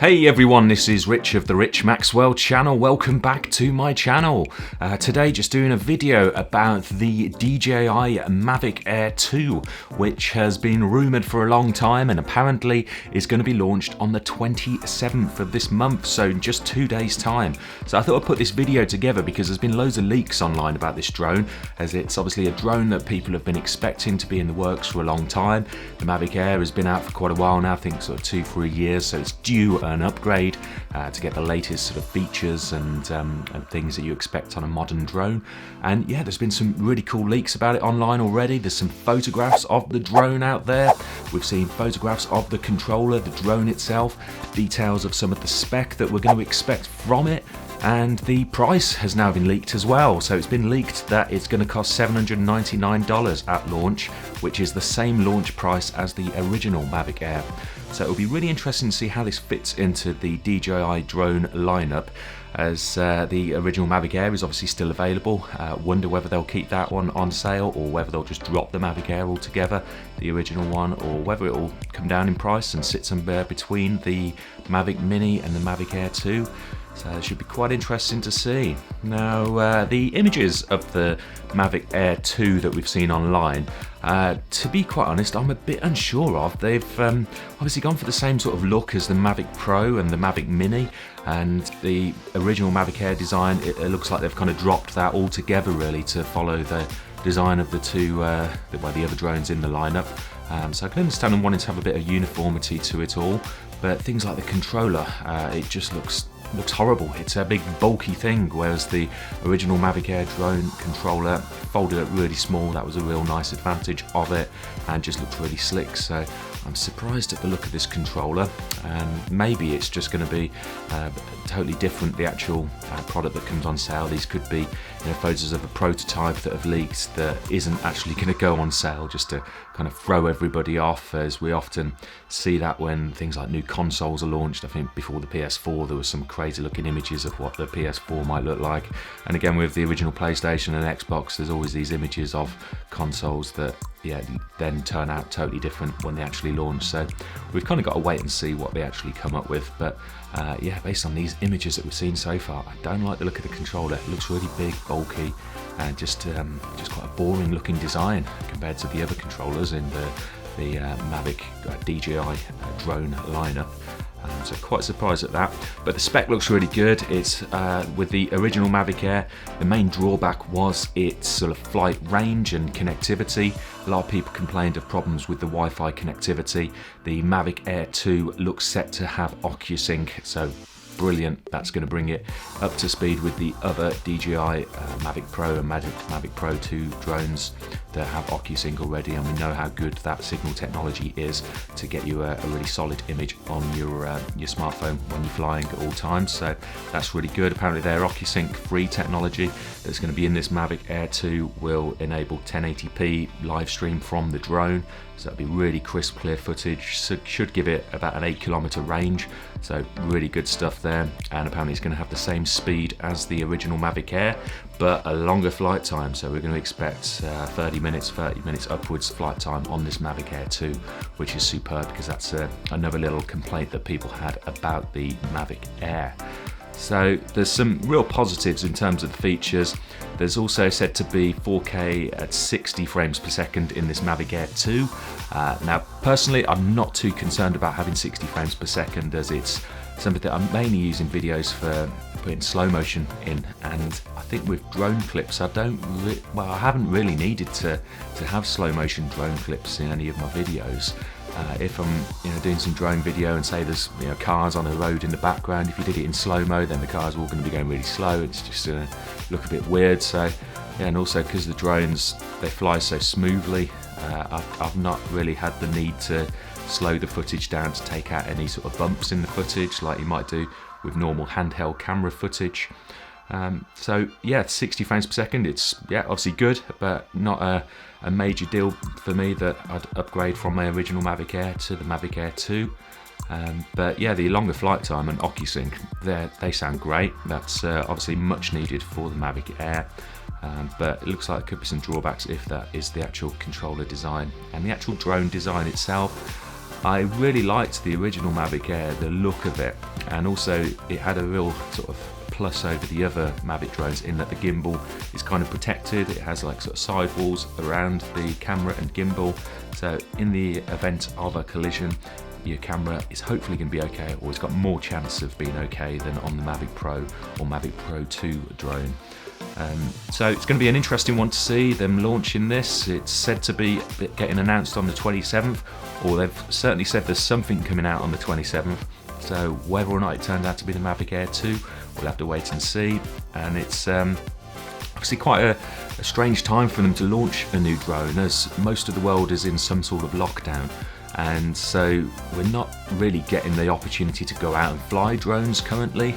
Hey everyone, this is Rich of the Rich Maxwell channel. Welcome back to my channel. Today just doing a video about the DJI Mavic Air 2, which has been rumoured for a long time and apparently is going to be launched on the 27th of this month, so in just 2 days time. So I thought I'd put this video together because there's been loads of leaks online about this drone, as it's obviously a drone that people have been expecting to be in the works for a long time. The Mavic Air has been out for quite a while now, I think sort of 2-3 years, so it's due an upgrade to get the latest sort of features and things that you expect on a modern drone. And yeah, there's been some really cool leaks about it online already. There's some photographs of the drone out there. We've seen photographs of the controller, the drone itself, details of some of the spec that we're going to expect from it. And the price has now been leaked as well. So it's been leaked that it's going to cost $799 at launch, which is the same launch price as the original Mavic Air. So it'll be really interesting to see how this fits into the DJI drone lineup, as the original Mavic Air is obviously still available. Wonder whether they'll keep that one on sale or whether they'll just drop the Mavic Air altogether, the original one, or whether it will come down in price and sit somewhere between the Mavic Mini and the Mavic Air 2. So it should be quite interesting to see. Now, the images of the Mavic Air 2 that we've seen online, to be quite honest, I'm a bit unsure of. They've obviously gone for the same sort of look as the Mavic Pro and the Mavic Mini, and the original Mavic Air design, it looks like they've kind of dropped that altogether really to follow the design of the two, the other drones in the lineup. So I can understand them wanting to have a bit of uniformity to it all, but things like the controller, it just looks horrible. It's a big bulky thing, whereas the original Mavic Air drone controller folded up really small. That was a real nice advantage of it and just looked really slick. So I'm surprised at the look of this controller, and maybe it's just going to be totally different, the actual product that comes on sale. These could be photos of a prototype that have leaked that isn't actually going to go on sale, just to kind of throw everybody off, as we often see that when things like new consoles are launched. I think before the PS4 there was some crazy looking images of what the PS4 might look like, and again with the original PlayStation and Xbox, there's always these images of consoles that then turn out totally different when they actually launch. So we've kind of got to wait and see what they actually come up with, but based on these images that we've seen so far, I don't like the look of the controller. It looks really big, bulky, and just quite a boring looking design compared to the other controllers in the Mavic DJI drone lineup. So quite surprised at that, but the spec looks really good. It's with the original Mavic Air, the main drawback was its sort of flight range and connectivity. A lot of people complained of problems with the Wi-Fi connectivity. The Mavic Air 2 looks set to have Ocusync, so brilliant. That's going to bring it up to speed with the other DJI Mavic Pro and Mavic Pro 2 drones that have Ocusync already, and we know how good that signal technology is to get you a really solid image on your smartphone when you're flying at all times. So that's really good. Apparently their Ocusync free technology that's going to be in this Mavic Air 2 will enable 1080p live stream from the drone, so that'll be really crisp, clear footage. So should give it about an 8-kilometer range, so really good stuff there. And apparently it's going to have the same speed as the original Mavic Air, but a longer flight time. So we're going to expect 30 minutes upwards flight time on this Mavic Air 2, which is superb, because that's another little complaint that people had about the Mavic Air. So there's some real positives in terms of the features. There's also said to be 4K at 60 frames per second in this Mavic Air 2. Now personally, I'm not too concerned about having 60 frames per second, as it's something that I'm mainly using videos for putting slow motion in, and I think with drone clips I haven't really needed to have slow motion drone clips in any of my videos. If I'm doing some drone video and say there's cars on a road in the background, if you did it in slow-mo, then the cars are all going to be going really slow. It's just going to look a bit weird. So yeah, and also because the drones, they fly so smoothly, I've not really had the need to slow the footage down to take out any sort of bumps in the footage like you might do with normal handheld camera footage. So yeah, 60 frames per second, it's obviously good, but not a major deal for me that I'd upgrade from my original Mavic Air to the Mavic Air 2. But yeah, the longer flight time and Ocusync, they sound great. That's obviously much needed for the Mavic Air. But it looks like there could be some drawbacks if that is the actual controller design. And the actual drone design itself, I really liked the original Mavic Air, the look of it. and also it had a real sort of plus over the other Mavic drones in that the gimbal is kind of protected. It has like sort of sidewalls around the camera and gimbal, so in the event of a collision, your camera is hopefully going to be okay, or it's got more chance of being okay than on the Mavic Pro or Mavic Pro 2 drone. So it's going to be an interesting one to see them launching this. It's said to be getting announced on the 27th, or they've certainly said there's something coming out on the 27th. So whether or not it turns out to be the Mavic Air 2, we'll have to wait and see. And it's obviously quite a strange time for them to launch a new drone, as most of the world is in some sort of lockdown. And so we're not really getting the opportunity to go out and fly drones currently.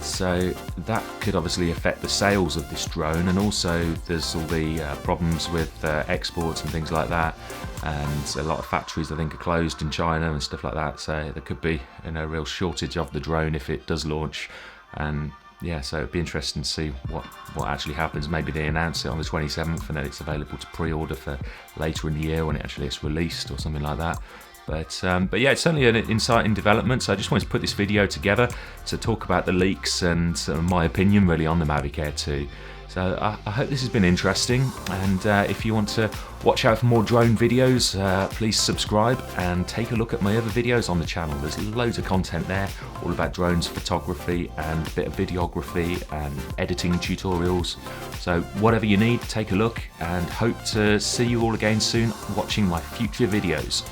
So that could obviously affect the sales of this drone, and also there's all the problems with exports and things like that, and a lot of factories I think are closed in China and stuff like that, so there could be a real shortage of the drone if it does launch. And yeah, so it'd be interesting to see what actually happens. Maybe they announce it on the 27th and then it's available to pre-order for later in the year when it actually gets released or something like that. But yeah, it's certainly an exciting development, so I just wanted to put this video together to talk about the leaks and my opinion really on the Mavic Air 2. So I hope this has been interesting, and if you want to watch out for more drone videos, please subscribe and take a look at my other videos on the channel. There's loads of content there, all about drones, photography and a bit of videography and editing tutorials. So whatever you need, take a look, and hope to see you all again soon watching my future videos.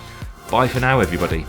Bye for now, everybody.